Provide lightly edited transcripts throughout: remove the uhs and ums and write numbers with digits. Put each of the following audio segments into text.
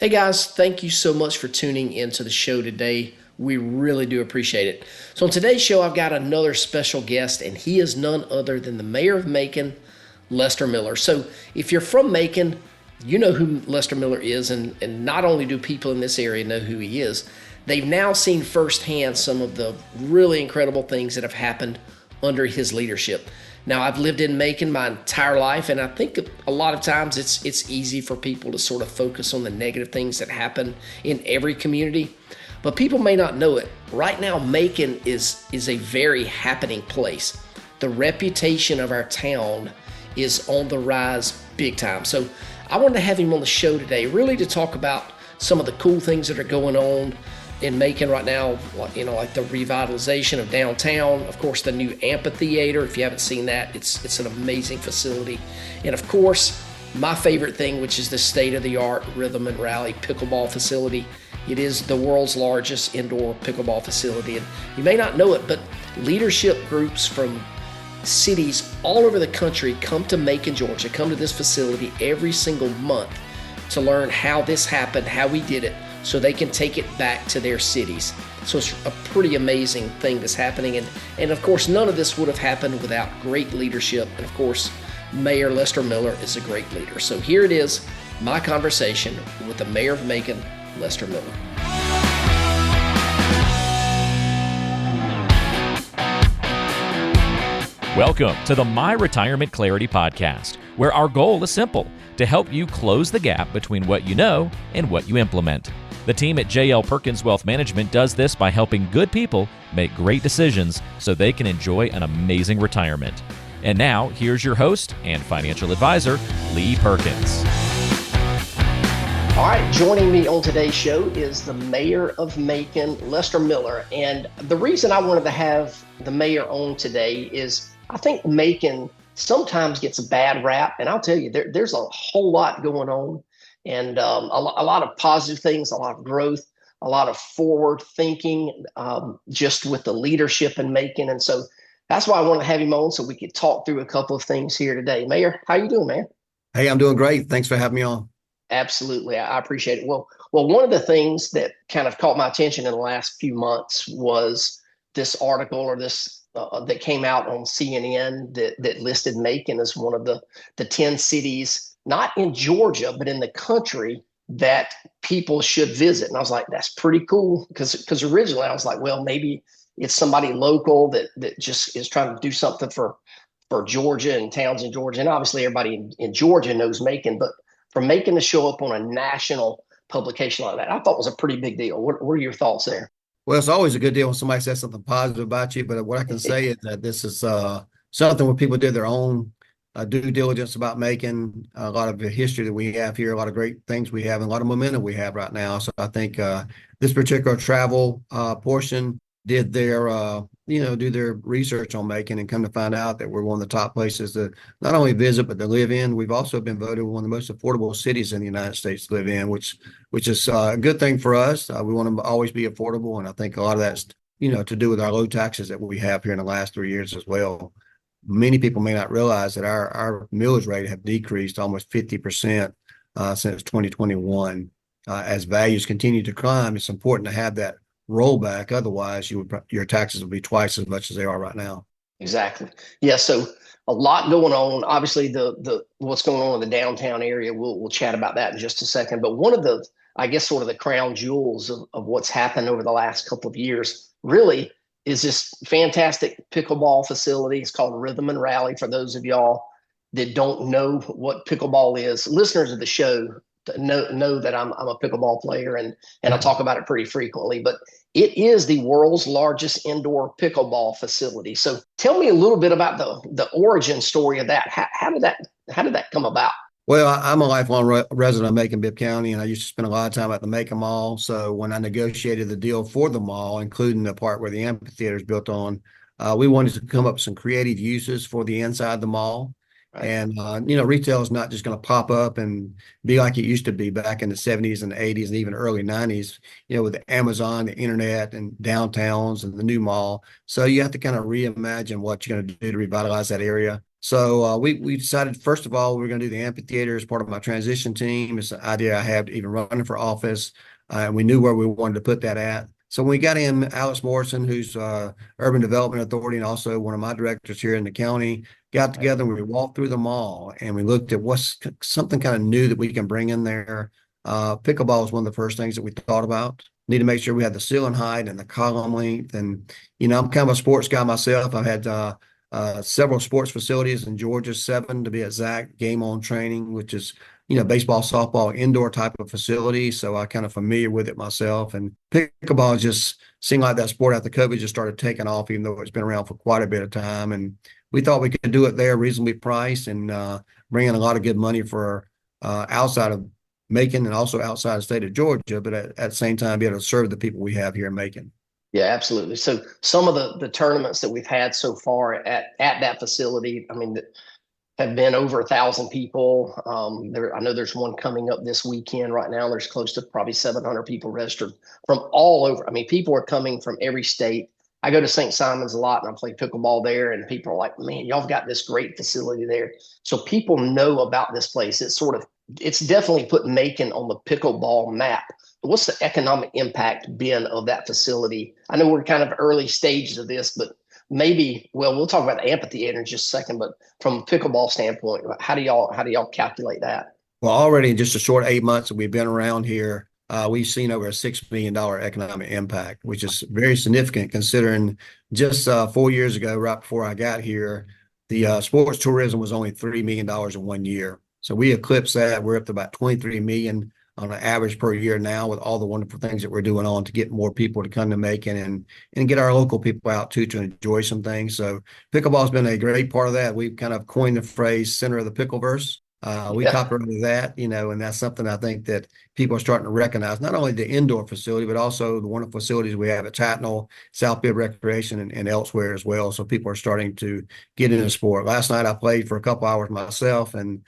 Hey guys, thank you so much for tuning into the show today. We really do appreciate it. So, on today's show, I've got another special guest, and he is none other than the Mayor of Macon, Lester Miller. So, if you're from Macon, you know who Lester Miller is, and not only do people in this area know who he is, they've now seen firsthand some of the really incredible things that have happened under his leadership. Now, I've lived in Macon my entire life, and I think a lot of times it's easy for people to sort of focus on the negative things that happen in every community, but people may not know it. Right now, Macon is a very happening place. The reputation of our town is on the rise big time. So I wanted to have him on the show today, really to talk about some of the cool things that are going on in Macon right now, like the revitalization of downtown, of course, the new amphitheater. If you haven't seen that, it's an amazing facility. And of course, my favorite thing, which is the state-of-the-art Rhythm and Rally Pickleball Facility. It is the world's largest indoor pickleball facility. And you may not know it, but leadership groups from cities all over the country come to Macon, Georgia, come to this facility every single month to learn how this happened, how we did it, so they can take it back to their cities. So it's a pretty amazing thing that's happening. And of course, none of this would have happened without great leadership. And of course, Mayor Lester Miller is a great leader. So here it is, my conversation with the Mayor of Macon, Lester Miller. Welcome to the My Retirement Clarity Podcast, where our goal is simple: to help you close the gap between what you know and what you implement. The team at JL Perkins Wealth Management does this by helping good people make great decisions so they can enjoy an amazing retirement. And now, here's your host and financial advisor, Lee Perkins. All right, joining me on today's show is the Mayor of Macon, Lester Miller. And the reason I wanted to have the mayor on today is I think Macon sometimes gets a bad rap. And I'll tell you, there's a whole lot going on. And a lot of positive things, a lot of growth, a lot of forward thinking, just with the leadership in Macon. And so that's why I want to have him on, so we could talk through a couple of things here today. Mayor, how you doing, man? Hey, I'm doing great. Thanks for having me on. Absolutely. I appreciate it. Well, one of the things that kind of caught my attention in the last few months was this article or this that came out on CNN that listed Macon as one of the 10 cities, not in Georgia, but in the country, that people should visit. And I was like, that's pretty cool. Because originally I was like, well, maybe it's somebody local that just is trying to do something for Georgia and towns in Georgia. And obviously everybody in Georgia knows Macon, but for Macon to show up on a national publication like that, I thought was a pretty big deal. What are your thoughts there? Well, it's always a good deal when somebody says something positive about you. But what I can say is that this is something where people did their own due diligence about Macon, a lot of the history that we have here, a lot of great things we have, and a lot of momentum we have right now. So I think this particular travel portion did their, do their research on Macon and come to find out that we're one of the top places to not only visit, but to live in. We've also been voted one of the most affordable cities in the United States to live in, which is a good thing for us. We want to always be affordable. And I think a lot of that's, to do with our low taxes that we have here in the last 3 years as well. Many people may not realize that our millage rate have decreased almost 50% since 2021. As values continue to climb, it's important to have that rollback. Otherwise, your taxes will be twice as much as they are right now. Exactly. Yeah. So a lot going on. Obviously, the what's going on in the downtown area. We'll chat about that in just a second. But one of the, I guess, sort of the crown jewels of what's happened over the last couple of years really is this fantastic pickleball facility. It's called Rhythm and Rally. For those of y'all that don't know what pickleball is, listeners of the show know that I'm a pickleball player and I talk about it pretty frequently, but it is the world's largest indoor pickleball facility. So tell me a little bit about the origin story of that. How did that come about? Well, I'm a lifelong resident of Macon, Bibb County, and I used to spend a lot of time at the Macon Mall. So when I negotiated the deal for the mall, including the part where the amphitheater is built on, we wanted to come up with some creative uses for the inside the mall. Right. And, retail is not just going to pop up and be like it used to be back in the 70s and 80s and even early 90s, with the Amazon, the internet and downtowns and the new mall. So you have to kind of reimagine what you're going to do to revitalize that area. So we decided, first of all, we were going to do the amphitheater as part of my transition team. It's an idea I had even running for office. And we knew where we wanted to put that at. So when we got in, Alex Morrison, who's Urban Development Authority and also one of my directors here in the county, got together and we walked through the mall and we looked at what's something kind of new that we can bring in there. Pickleball is one of the first things that we thought about. Need to make sure we had the ceiling height and the column length. And, I'm kind of a sports guy myself. I've had several sports facilities in Georgia, 7 to be exact, Game On Training, which is, baseball, softball, indoor type of facility. So I kind of familiar with it myself. And pickleball just seemed like that sport after COVID just started taking off, even though it's been around for quite a bit of time. And we thought we could do it there reasonably priced and bring in a lot of good money for outside of Macon and also outside the state of Georgia, but at the same time, be able to serve the people we have here in Macon. Yeah, absolutely. So some of the tournaments that we've had so far at that facility, I mean, have been over 1,000 people. I know there's one coming up this weekend right now. There's close to probably 700 people registered from all over. I mean, people are coming from every state. I go to St. Simon's a lot and I play pickleball there, and people are like, man, y'all have got this great facility there. So people know about this place. It's definitely put Macon on the pickleball map. What's the economic impact been of that facility? I know we're kind of early stages of this, but maybe, well, we'll talk about the amphitheater in just a second, but from a pickleball standpoint, how do y'all calculate that? Well, already in just a short 8 months that we've been around here, we've seen over a $6 million economic impact, which is very significant considering just 4 years ago, right before I got here, the sports tourism was only $3 million in 1 year. So we eclipsed that. We're up to about 23 million on an average per year now with all the wonderful things that we're doing on to get more people to come to Macon and get our local people out too to enjoy some things. So pickleball has been a great part of that. We've kind of coined the phrase center of the pickleverse. We copyrighted that, and that's something I think that people are starting to recognize, not only the indoor facility, but also the wonderful facilities we have at Tatnall, South Bend Recreation, and elsewhere as well. So people are starting to get into sport. Last night I played for a couple hours myself, and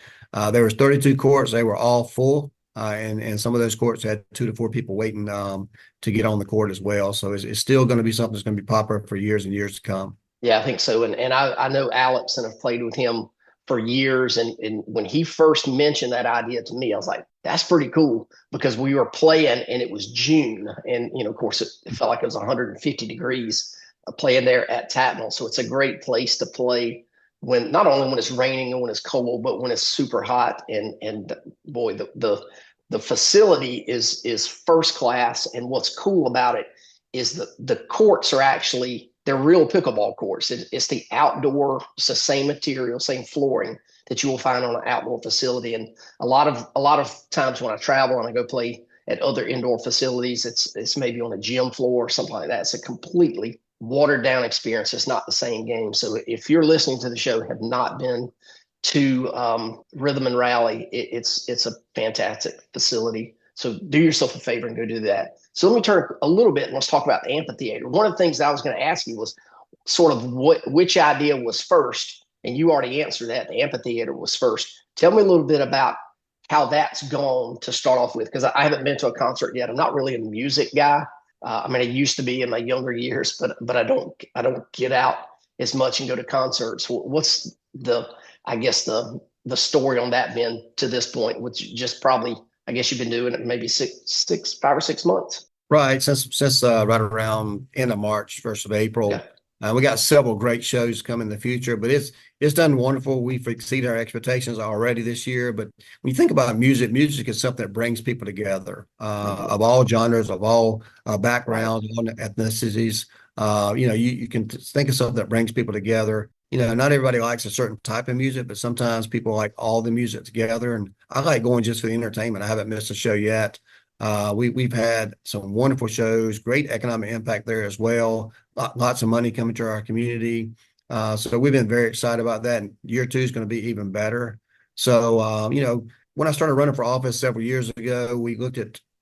there was 32 courts. They were all full. And some of those courts had 2 to 4 people waiting to get on the court as well. So it's still going to be something that's going to be popular for years and years to come. Yeah, I think so. And I know Alex and have played with him for years. And when he first mentioned that idea to me, I was like, that's pretty cool, because we were playing and it was June. And, of course, it felt like it was 150 degrees playing there at Tatnall. So it's a great place to play when not only when it's raining and when it's cold, but when it's super hot. And boy, the facility is first class. And what's cool about it is the courts are actually, they're real pickleball courts. It's the outdoor, it's the same material, same flooring that you will find on an outdoor facility. And a lot of times when I travel and I go play at other indoor facilities, it's maybe on a gym floor or something like that. It's a completely watered down experience. It's not the same game. So if you're listening to the show, have not been to Rhythm and Rally, it's a fantastic facility. So do yourself a favor and go do that. So let me turn a little bit and let's talk about the amphitheater. One of the things I was going to ask you was sort of which idea was first, and you already answered that. The amphitheater was first. Tell me a little bit about how that's gone to start off with, because I haven't been to a concert yet. I'm not really a music guy. I mean, I used to be in my younger years, but I don't get out as much and go to concerts. What's the story on that been to this point, which just probably, I guess you've been doing it maybe 5 or 6 months. Right. Since right around end of March, 1st of April. Yeah. We got several great shows coming in the future, but it's done wonderful. We've exceeded our expectations already this year. But when you think about music is something that brings people together of all genres, of all backgrounds, all ethnicities. You can think of something that brings people together. Not everybody likes a certain type of music, but sometimes people like all the music together. And I like going just for the entertainment. I haven't missed a show yet. We've had some wonderful shows, great economic impact there as well. Lots of money coming to our community. So we've been very excited about that. And year 2 is going to be even better. So, when I started running for office several years ago, we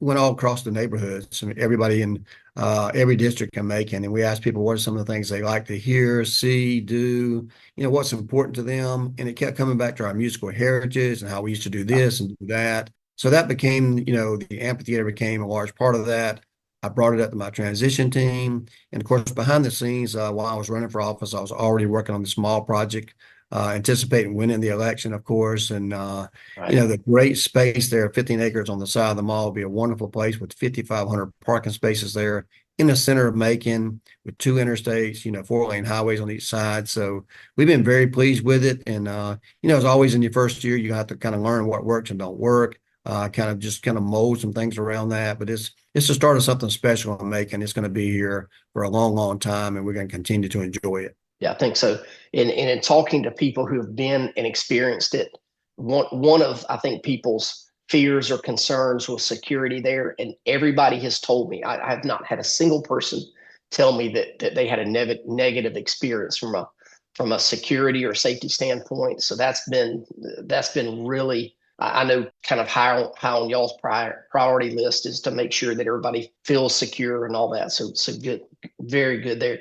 went all across the neighborhoods, and everybody in every district in Macon, and we asked people what are some of the things they like to hear, see, do, what's important to them. And it kept coming back to our musical heritage and how we used to do this and do that. So that became, the amphitheater became a large part of that. I brought it up to my transition team. And of course, behind the scenes, while I was running for office, I was already working on the small project anticipating winning the election, of course. And, Right. the great space there, 15 acres on the side of the mall, will be a wonderful place with 5,500 parking spaces there in the center of Macon with 2 interstates, 4-lane highways on each side. So we've been very pleased with it. And, as always in your first year, you have to kind of learn what works and don't work, kind of mold some things around that. But it's the start of something special in Macon. It's going to be here for a long, long time, and we're going to continue to enjoy it. Yeah, I think so. And in talking to people who have been and experienced it, one of, I think, people's fears or concerns was security there. And everybody has told me, I have not had a single person tell me that they had a negative experience from a security or safety standpoint. So that's been really, I know, kind of high on y'all's priority list is to make sure that everybody feels secure and all that. So good, very good there.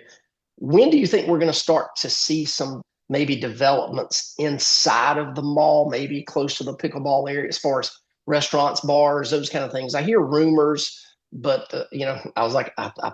When do you think we're going to start to see some maybe developments inside of the mall, maybe close to the pickleball area, as far as restaurants, bars, those kind of things? I hear rumors, but I was like, I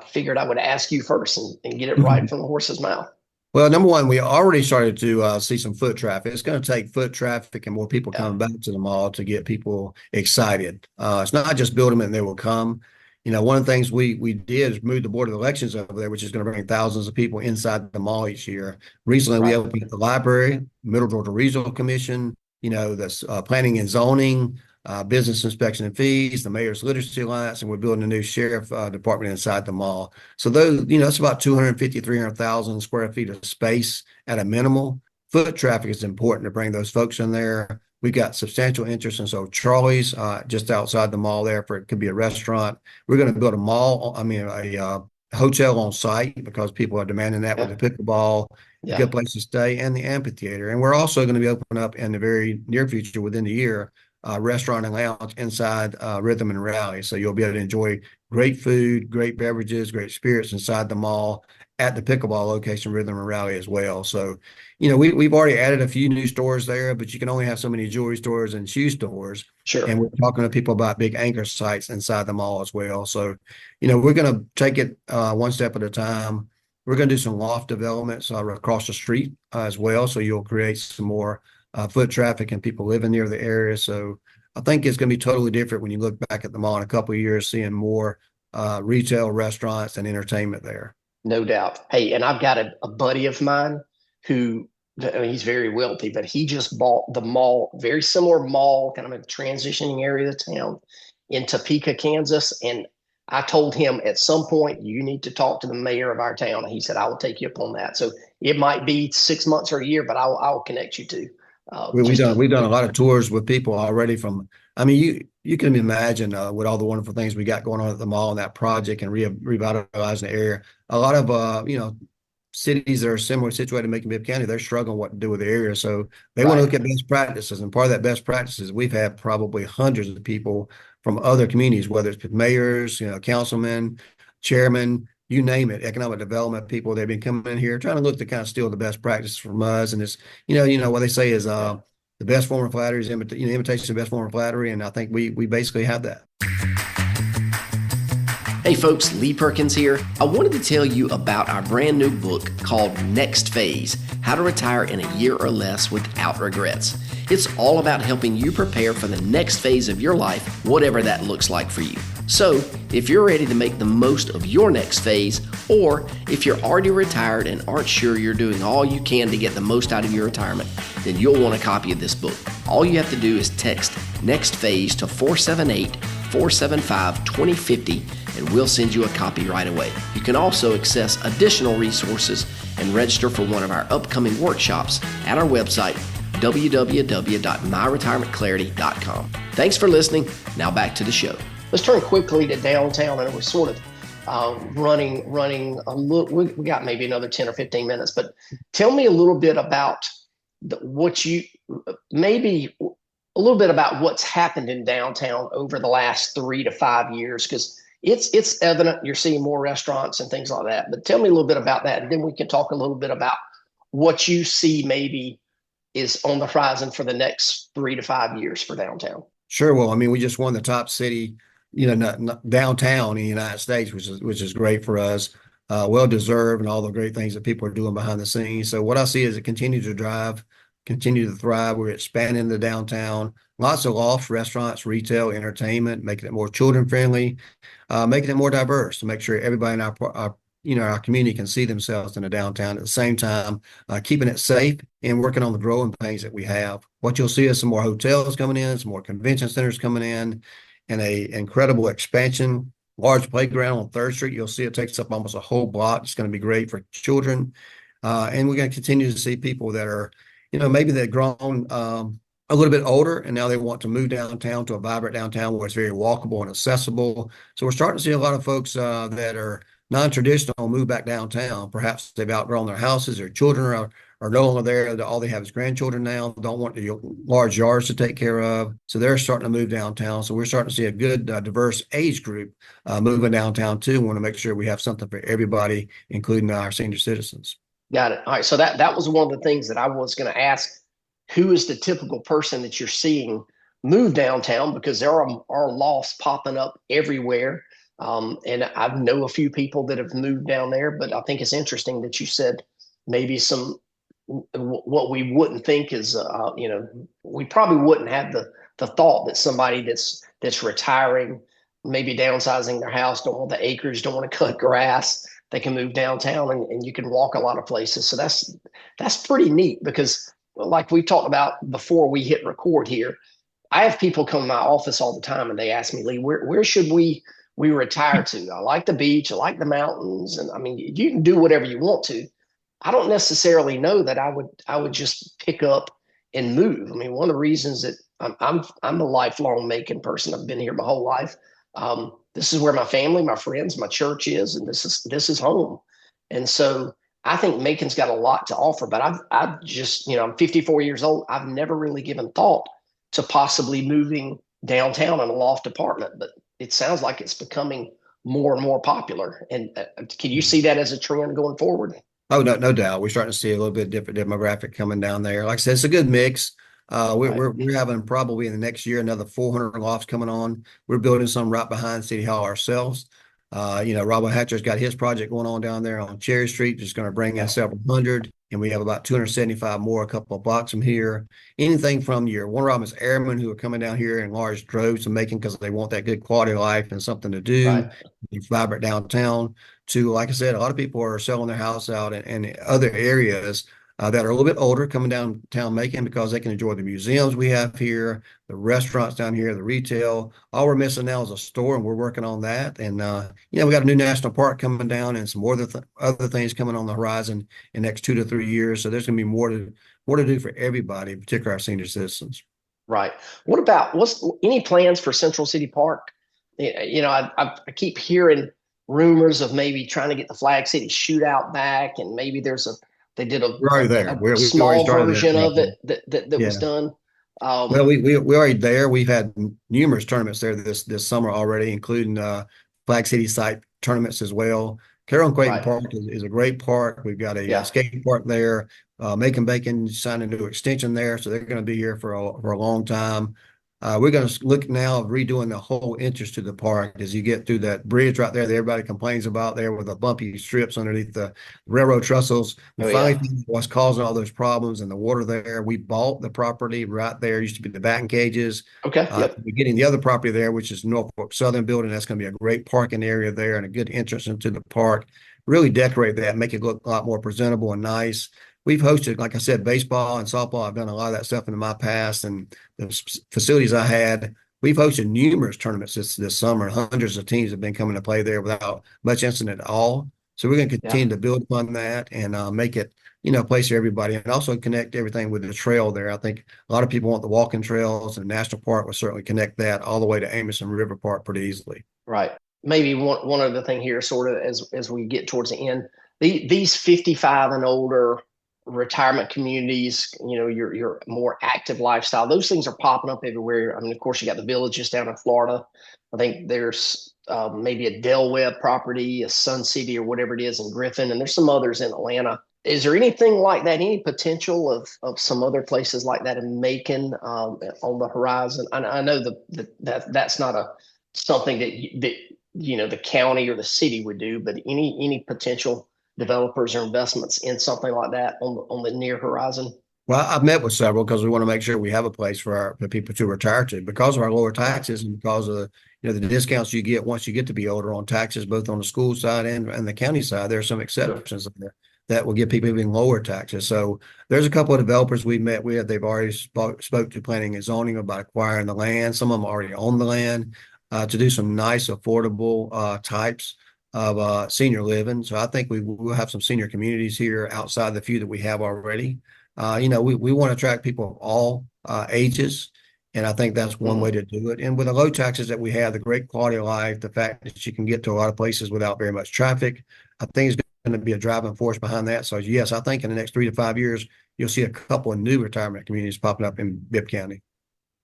figured I would ask you first and get it right from the horse's mouth. Well, number one, we already started to see some foot traffic. It's going to take foot traffic and more people coming back to the mall to get people excited. It's not just build them and they will come. One of the things we did is move the Board of Elections over there, which is going to bring thousands of people inside the mall each year. Recently, we opened the library, Middle Georgia Regional Commission, the planning and zoning, business inspection and fees, the Mayor's Literacy Alliance, and we're building a new sheriff department inside the mall. So those, it's about 250, 300,000 square feet of space at a minimal. Foot traffic is important to bring those folks in there. We've got substantial interest in Charlie's just outside the mall there it could be a restaurant. We're going to build a hotel on site because people are demanding that with the pickleball, a good place to stay, and the amphitheater. And we're also going to be opening up in the very near future, within the year, restaurant and lounge inside Rhythm and Rally. So you'll be able to enjoy great food, great beverages, great spirits inside the mall at the pickleball location, Rhythm and Rally as well. So, we've already added a few new stores there, but you can only have so many jewelry stores and shoe stores. Sure. And we're talking to people about big anchor sites inside the mall as well. So, we're going to take it one step at a time. We're going to do some loft developments across the street as well. So you'll create some more foot traffic and people living near the area. So I think it's going to be totally different when you look back at the mall in a couple of years, seeing more retail, restaurants, and entertainment there. No doubt. Hey, and I've got a buddy of mine who, he's very wealthy, but he just bought the mall, very similar mall, kind of a transitioning area of the town in Topeka, Kansas. And I told him at some point, you need to talk to the mayor of our town. And he said, I will take you up on that. So it might be 6 months or a year, but I'll connect you to. We've done a lot of tours with people already you can imagine with all the wonderful things we got going on at the mall and that project and revitalizing the area. A lot of, cities that are similarly situated in Macon-Bibb County, they're struggling what to do with the area. So they want to look at best practices. And part of that best practices, we've had probably hundreds of people from other communities, whether it's mayors, councilmen, chairmen, you name it, economic development people. They've been coming in here trying to look to kind of steal the best practices from us. And it's, what they say is the best form of flattery is imitation is the best form of flattery. And I think we basically have that. Hey folks, Lee Perkins here. I wanted to tell you about our brand new book called Next Phase, How to Retire in a Year or Less Without Regrets. It's all about helping you prepare for the next phase of your life, whatever that looks like for you. So, if you're ready to make the most of your next phase, or if you're already retired and aren't sure you're doing all you can to get the most out of your retirement, then you'll want a copy of this book. All you have to do is text Next Phase to 478-475-2050, and we'll send you a copy right away. You can also access additional resources and register for one of our upcoming workshops at our website, www.myretirementclarity.com. Thanks for listening. Now back to the show. Let's turn quickly to downtown, and we're sort of running a little. We got maybe another 10 or 15 minutes, but tell me a little bit about what's happened in downtown over the last 3 to 5 years, because it's evident you're seeing more restaurants and things like that. But tell me a little bit about that, and then we can talk a little bit about what you see maybe is on the horizon for the next 3 to 5 years for downtown. Sure. Well, we just won the top city, not downtown in the United States, which is great for us. well deserved, and all the great things that people are doing behind the scenes. So what I see is it continues to drive, continue to thrive. We're expanding the downtown, lots of lofts, restaurants, retail, entertainment, making it more children friendly, making it more diverse to make sure everybody in our community can see themselves in the downtown. At the same time, keeping it safe and working on the growing pains that we have. What you'll see is some more hotels coming in, some more convention centers coming in, and a incredible expansion. Large playground on 3rd Street. You'll see it takes up almost a whole block. It's going to be great for children. And we're going to continue to see people that are, maybe they've grown a little bit older and now they want to move downtown to a vibrant downtown where it's very walkable and accessible. So we're starting to see a lot of folks that are non-traditional move back downtown. Perhaps they've outgrown their houses, their children are no longer there. All they have is grandchildren now, don't want the large yards to take care of. So they're starting to move downtown. So we're starting to see a good diverse age group moving downtown too. We want to make sure we have something for everybody, including our senior citizens. Got it. All right. So that was one of the things that I was going to ask. Who is the typical person that you're seeing move downtown? Because there are lofts popping up everywhere. And I know a few people that have moved down there, but I think it's interesting that you said maybe what we wouldn't think is, we probably wouldn't have the thought that somebody that's retiring, maybe downsizing their house, don't want the acres, don't want to cut grass, they can move downtown and you can walk a lot of places. So that's pretty neat because like we talked about before we hit record here, I have people come to my office all the time and they ask me, Lee, where should we retire to? I like the beach, I like the mountains. And I mean, you can do whatever you want to. I don't necessarily know that I would just pick up and move. I mean, one of the reasons that I'm a lifelong Macon person. I've been here my whole life. This is where my family, my friends, my church is, and this is home. And so I think Macon's got a lot to offer. But I've just, I'm 54 years old. I've never really given thought to possibly moving downtown in a loft apartment. But it sounds like it's becoming more and more popular. And can you see that as a trend going forward? Oh, no doubt. We're starting to see a little bit different demographic coming down there. Like I said, it's a good mix. We're having probably in the next year another 400 lofts coming on. We're building some right behind City Hall ourselves. Robert Hatcher's got his project going on down there on Cherry Street, just going to bring in several hundred. And we have about 275 more, a couple of blocks from here. Anything from your Warner Robins airmen who are coming down here in large droves to Macon because they want that good quality of life and something to do, vibrant downtown, to, like I said, a lot of people are selling their house out in other areas that are a little bit older coming downtown Macon because they can enjoy the museums we have here, the restaurants down here, the retail. All we're missing now is a store, and we're working on that. And, we got a new national park coming down and some more other things coming on the horizon in the next 2 to 3 years. So there's going to be more to do for everybody, particularly our senior citizens. Right. What's any plans for Central City Park? I keep hearing rumors of maybe trying to get the Flag City shootout back, and maybe they did a small version of it that was done. Well, we already there. We've had numerous tournaments there this summer already, including Flag City site tournaments as well. Carroll Creighton Park is a great park. We've got a skate park there. Macon Bacon signed a new extension there, so they're going to be here for a long time. We're going to look now of redoing the whole entrance to the park as you get through that bridge right there that everybody complains about there with the bumpy strips underneath the railroad trestles. We finally found what's causing all those problems and the water there. We bought the property right there. It used to be the batting cages. Okay. We're getting the other property there, which is Norfolk Southern Building. That's going to be a great parking area there and a good entrance into the park. Really decorate that, make it look a lot more presentable and nice. We've hosted, like I said, baseball and softball. I've done a lot of that stuff in my past, and the facilities I had. We've hosted numerous tournaments this summer. Hundreds of teams have been coming to play there without much incident at all. So we're going to continue to build upon that and make it, a place for everybody, and also connect everything with the trail there. I think a lot of people want the walking trails, and National Park will certainly connect that all the way to Amos and River Park pretty easily. Right. Maybe one other thing here, sort of as we get towards the end, these 55 and older retirement communities, your more active lifestyle, those things are popping up everywhere. I mean, of course, you got the villages down in Florida. I think there's maybe a Del Webb property, a Sun City or whatever it is in Griffin, and there's some others in Atlanta. Is there anything like that, any potential of some other places like that in Macon on the horizon? I know that's not something that the county or the city would do, but any potential developers or investments in something like that on the near horizon? Well, I've met with several because we want to make sure we have a place for the people to retire to because of our lower Right. taxes and because of the discounts you get once you get to be older on taxes, both on the school side and the county side. There are some Sure. exceptions there that will give people even lower taxes. So there's a couple of developers we've met with. They've already spoke to planning and zoning about acquiring the land. Some of them already own the land to do some nice, affordable types of senior living. So I think we will have some senior communities here outside the few that we have already. We want to attract people of all ages. And I think that's one way Mhm. to do it. And with the low taxes that we have, the great quality of life, the fact that you can get to a lot of places without very much traffic, I think is going to be a driving force behind that. So yes, I think in the next 3 to 5 years, you'll see a couple of new retirement communities popping up in Bibb County.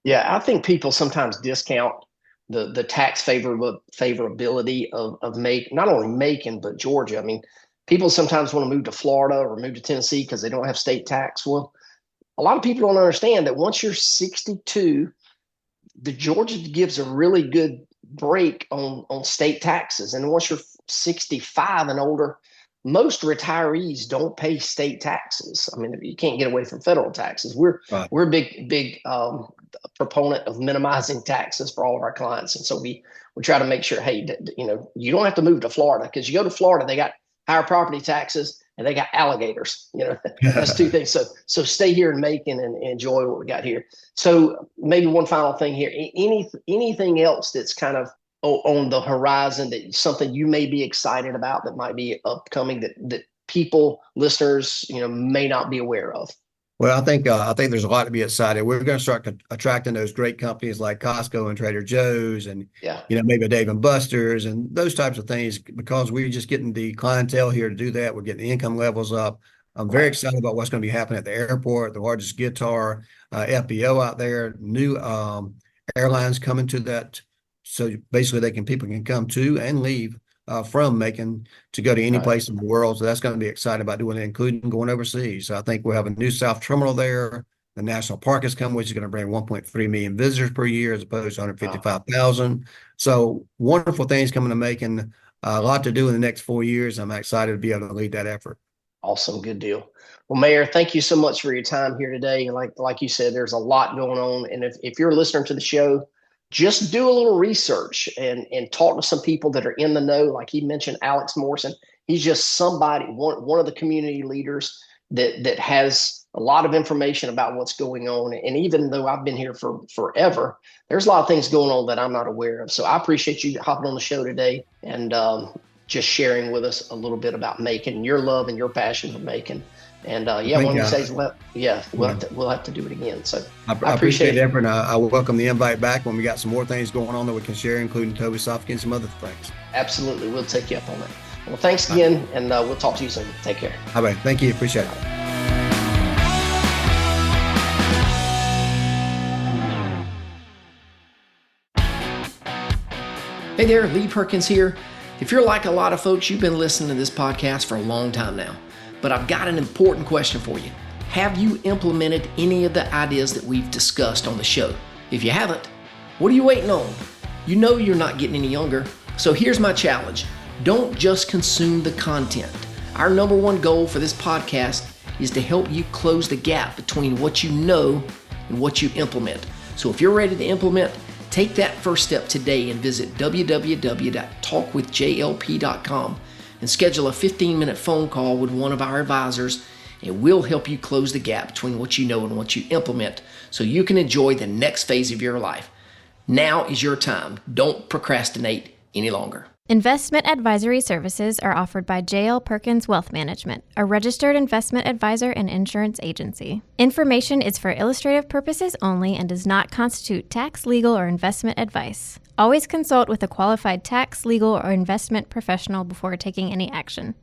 Yeah, I think people sometimes discount the tax favorability of not only Macon but Georgia. I mean, people sometimes want to move to Florida or move to Tennessee because they don't have state tax. Well, a lot of people don't understand that once you're 62, the Georgia gives a really good break on state taxes, and once you're 65 and older, most retirees don't pay state taxes. I mean, you can't get away from federal taxes. Right. We're a big proponent of minimizing taxes for all of our clients, and so we try to make sure, hey, you don't have to move to Florida because you go to Florida, they got higher property taxes and they got alligators. That's two things. So stay here in Macon and enjoy what we got here. So maybe one final thing here. Anything else that's kind of on the horizon, that something you may be excited about that might be upcoming that people, listeners, may not be aware of? Well, I think there's a lot to be excited. We're going to start attracting those great companies like Costco and Trader Joe's and Yeah. maybe a Dave and Buster's and those types of things because we're just getting the clientele here to do that. We're getting the income levels up. I'm very Right. excited about what's going to be happening at the airport, the largest guitar FBO out there, new airlines coming to that. So basically people can come to and leave from Macon to go to any Right. place in the world. So that's going to be exciting about doing it, including going overseas. So I think we'll have a new South Terminal there. The national park is coming, which is going to bring 1.3 million visitors per year as opposed to Wow. 155,000. So wonderful things coming to Macon. A lot to do in the next 4 years. I'm excited to be able to lead that effort. Awesome. Good deal. Well, Mayor, thank you so much for your time here today. Like you said, there's a lot going on. And if you're listening to the show, just do a little research and talk to some people that are in the know. Like he mentioned, Alex Morrison. He's just somebody, one of the community leaders that has a lot of information about what's going on. And even though I've been here for forever, there's a lot of things going on that I'm not aware of. So I appreciate you hopping on the show today and just sharing with us a little bit about Macon, your love and your passion for Macon. And yeah, one of these days, we'll have to do it again. So I appreciate the effort, and I will welcome the invite back when we got some more things going on that we can share, including Toby Sofsky and some other things. Absolutely. We'll take you up on it. Well, thanks again, and we'll talk to you soon. Take care. All right. Thank you. Appreciate it. Hey there, Lee Perkins here. If you're like a lot of folks, you've been listening to this podcast for a long time now. But I've got an important question for you. Have you implemented any of the ideas that we've discussed on the show? If you haven't, what are you waiting on? You know you're not getting any younger. So here's my challenge. Don't just consume the content. Our number one goal for this podcast is to help you close the gap between what you know and what you implement. So if you're ready to implement, take that first step today and visit www.talkwithjlp.com and schedule a 15-minute phone call with one of our advisors, and we'll help you close the gap between what you know and what you implement so you can enjoy the next phase of your life. Now is your time. Don't procrastinate any longer. Investment advisory services are offered by J.L. Perkins Wealth Management, a registered investment advisor and insurance agency. Information is for illustrative purposes only and does not constitute tax, legal, or investment advice. Always consult with a qualified tax, legal, or investment professional before taking any action.